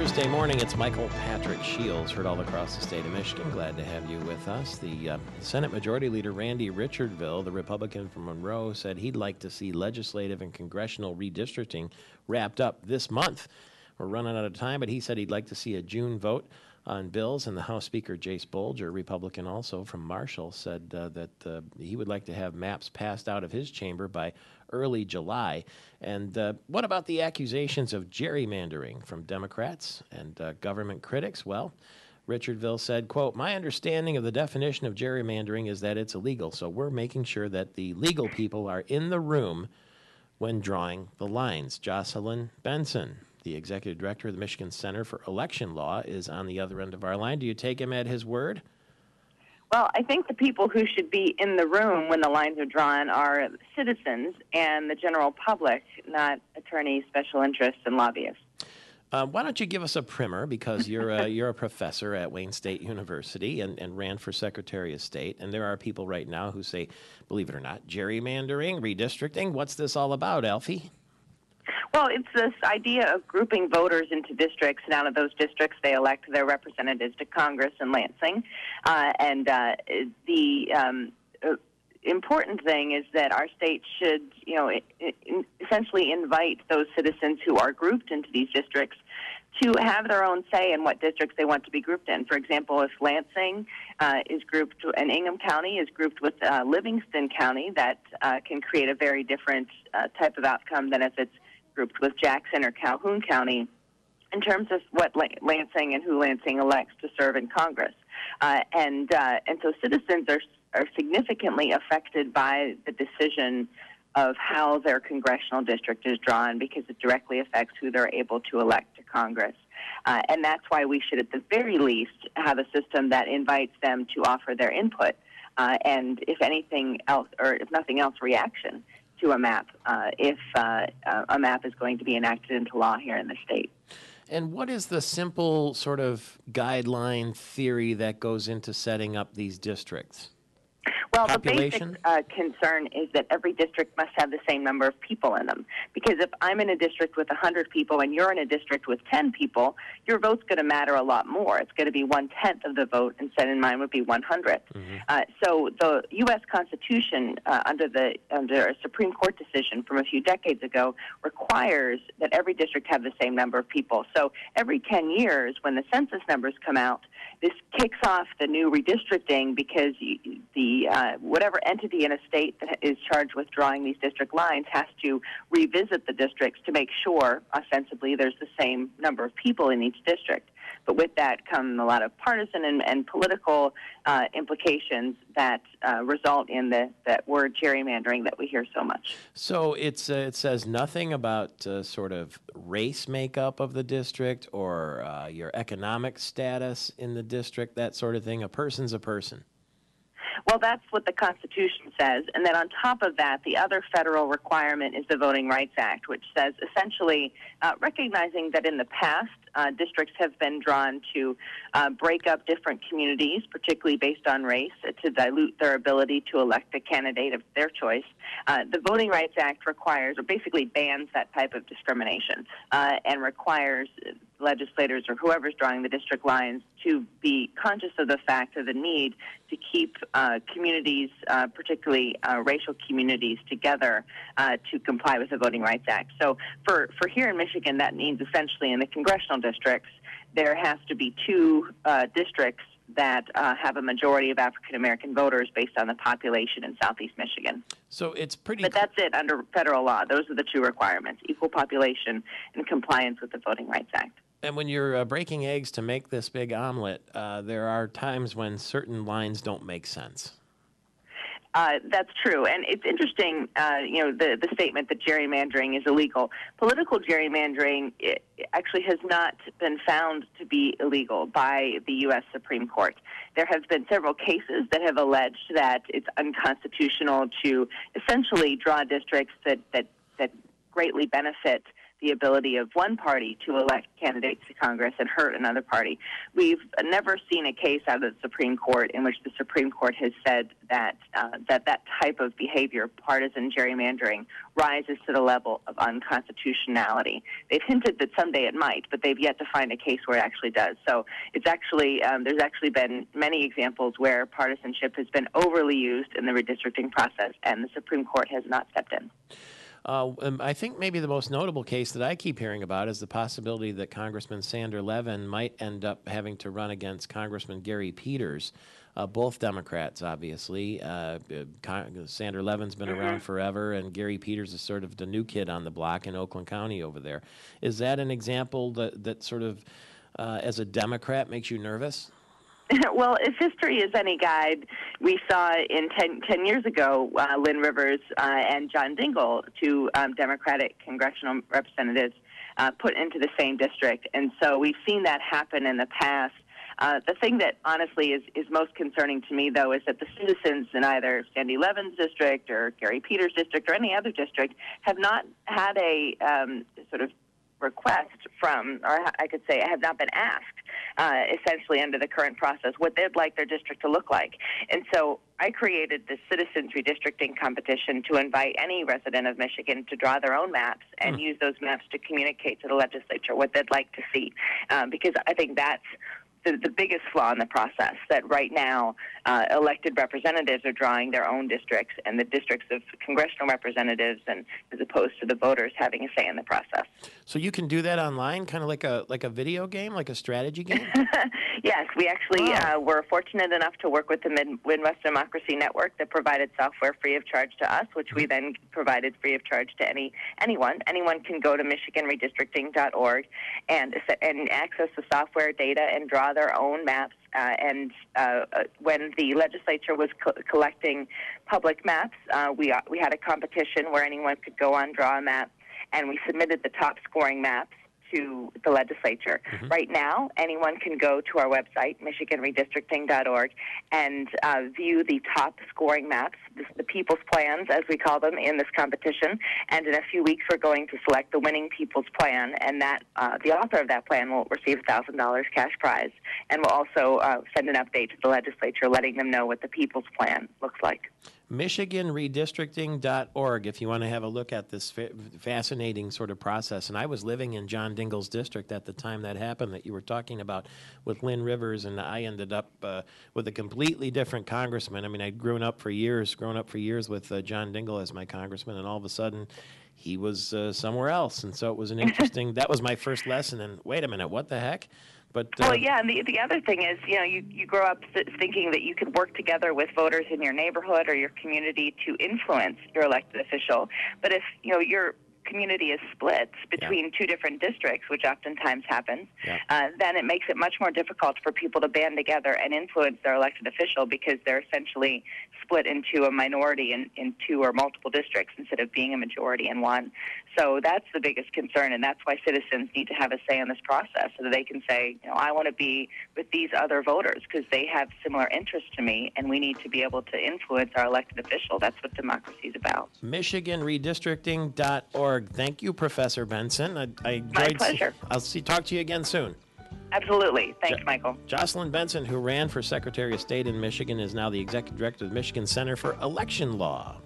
Thursday morning, it's Michael Patrick Shields, heard all across the state of Michigan. Glad to have you with us. The Senate Majority Leader Randy Richardville, the Republican from Monroe, said he'd like to see legislative and congressional redistricting wrapped up this month. We're running out of time, but he said he'd like to see a June vote on bills, and the House Speaker Jace Bolger, Republican also from Marshall, said that he would like to have maps passed out of his chamber by early July. And what about the accusations of gerrymandering from Democrats and government critics? Well, Richardville said, quote, "My understanding of the definition of gerrymandering is that it's illegal, so we're making sure that the legal people are in the room when drawing the lines." Jocelyn Benson, the executive director of the Michigan Center for Election Law, is on the other end of our line. Do you take him at his word? Well, I think the people who should be in the room when the lines are drawn are citizens and the general public, not attorneys, special interests, and lobbyists. Why don't you give us a primer, because you're a professor at Wayne State University and ran for Secretary of State, and there are people right now who say, believe it or not, gerrymandering, redistricting. What's this all about, Alfie? Well, it's this idea of grouping voters into districts, and out of those districts they elect their representatives to Congress in Lansing. The important thing is that our state should, essentially invite those citizens who are grouped into these districts to have their own say in what districts they want to be grouped in. For example, if Lansing is grouped, and Ingham County is grouped with Livingston County, that can create a very different type of outcome than if it's grouped with Jackson or Calhoun County in terms of what Lansing and who Lansing elects to serve in Congress. And so citizens are significantly affected by the decision of how their congressional district is drawn, because it directly affects who they're able to elect to Congress. And that's why we should, at the very least, have a system that invites them to offer their input, and if anything else, or if nothing else, reaction to a map, if a map is going to be enacted into law here in the state. And what is the simple sort of guideline theory that goes into setting up these districts? Well, Population? the basic concern is that every district must have the same number of people in them. Because if I'm in a district with 100 people and you're in a district with 10 people, your vote's going to matter a lot more. It's going to be 1/10 of the vote instead of mine would be 100th. So the U.S. Constitution, under a Supreme Court decision from a few decades ago, requires that every district have the same number of people. So every 10 years, when the census numbers come out, this kicks off the new redistricting, because whatever entity in a state that is charged with drawing these district lines has to revisit the districts to make sure, ostensibly, there's the same number of people in each district. But with that come a lot of partisan and political implications that result in that word gerrymandering that we hear so much. So it says nothing about sort of race makeup of the district or your economic status in the district, that sort of thing. A person's a person. Well, that's what the Constitution says. And then on top of that, the other federal requirement is the Voting Rights Act, which says essentially recognizing that in the past, districts have been drawn to break up different communities, particularly based on race, to dilute their ability to elect a candidate of their choice. The Voting Rights Act requires, or basically bans, that type of discrimination and requires legislators or whoever's drawing the district lines to be conscious of the fact of the need to keep communities, particularly racial communities, together to comply with the Voting Rights Act. So for here in Michigan, that means essentially in the congressional districts, there has to be two districts that have a majority of African-American voters based on the population in southeast Michigan. So it's pretty... But that's it under federal law. Those are the two requirements: equal population and compliance with the Voting Rights Act. And when you're breaking eggs to make this big omelet, there are times when certain lines don't make sense. That's true. And it's interesting, the statement that gerrymandering is illegal. Political gerrymandering actually has not been found to be illegal by the U.S. Supreme Court. There have been several cases that have alleged that it's unconstitutional to essentially draw districts that greatly benefit the ability of one party to elect candidates to Congress and hurt another party. We've never seen a case out of the Supreme Court in which the Supreme Court has said that that type of behavior, partisan gerrymandering, rises to the level of unconstitutionality. They've hinted that someday it might, but they've yet to find a case where it actually does. So it's actually there's actually been many examples where partisanship has been overly used in the redistricting process, and the Supreme Court has not stepped in. I think maybe the most notable case that I keep hearing about is the possibility that Congressman Sander Levin might end up having to run against Congressman Gary Peters, both Democrats, obviously. Sander Levin's been around forever, and Gary Peters is sort of the new kid on the block in Oakland County over there. Is that an example that sort of, as a Democrat, makes you nervous? Well, if history is any guide, we saw in 10 years ago Lynn Rivers and John Dingell, two Democratic congressional representatives, put into the same district. And so we've seen that happen in the past. The thing that honestly is most concerning to me, though, is that the citizens in either Sandy Levin's district or Gary Peters' district or any other district have not had a sort of request from, or I could say, have not been asked, essentially under the current process, what they'd like their district to look like. And so I created this citizens redistricting competition to invite any resident of Michigan to draw their own maps and use those maps to communicate to the legislature what they'd like to see, because I think that's the biggest flaw in the process, that right now elected representatives are drawing their own districts and the districts of congressional representatives, and as opposed to the voters having a say in the process. So you can do that online, kind of like a video game, like a strategy game? Yes, we actually were fortunate enough to work with the Midwest Democracy Network that provided software free of charge to us, which we then provided free of charge to anyone. Anyone can go to MichiganRedistricting.org and access the software data and draw their own maps. And when the legislature was collecting public maps, we had a competition where anyone could go on, draw a map, and we submitted the top scoring maps to the legislature. Right now, anyone can go to our website, MichiganRedistricting.org, and view the top scoring maps, the People's Plans, as we call them, in this competition. And in a few weeks, we're going to select the winning People's Plan, and that the author of that plan will receive a $1,000 cash prize. And we'll also send an update to the legislature letting them know what the People's Plan looks like. MichiganRedistricting.org if you want to have a look at this fascinating sort of process. And I was living in John Dingell's district at the time that happened that you were talking about with Lynn Rivers, and I ended up with a completely different congressman. I mean, I'd grown up for years with John Dingell as my congressman, and all of a sudden he was somewhere else. And so it was an interesting, that was my first lesson. And wait a minute, what the heck? But, well, yeah, and the other thing is, you grow up thinking that you could work together with voters in your neighborhood or your community to influence your elected official. But if, your community is split between two different districts, which oftentimes happens, then it makes it much more difficult for people to band together and influence their elected official, because they're essentially split into a minority in two or multiple districts instead of being a majority in one. So that's the biggest concern, and that's why citizens need to have a say in this process, so that they can say, I want to be with these other voters because they have similar interests to me, and we need to be able to influence our elected official. That's what democracy is about. MichiganRedistricting.org. Thank you, Professor Benson. I enjoyed. My pleasure. Talk to you again soon. Absolutely. Thanks, Michael. Jocelyn Benson, who ran for Secretary of State in Michigan, is now the Executive Director of the Michigan Center for Election Law.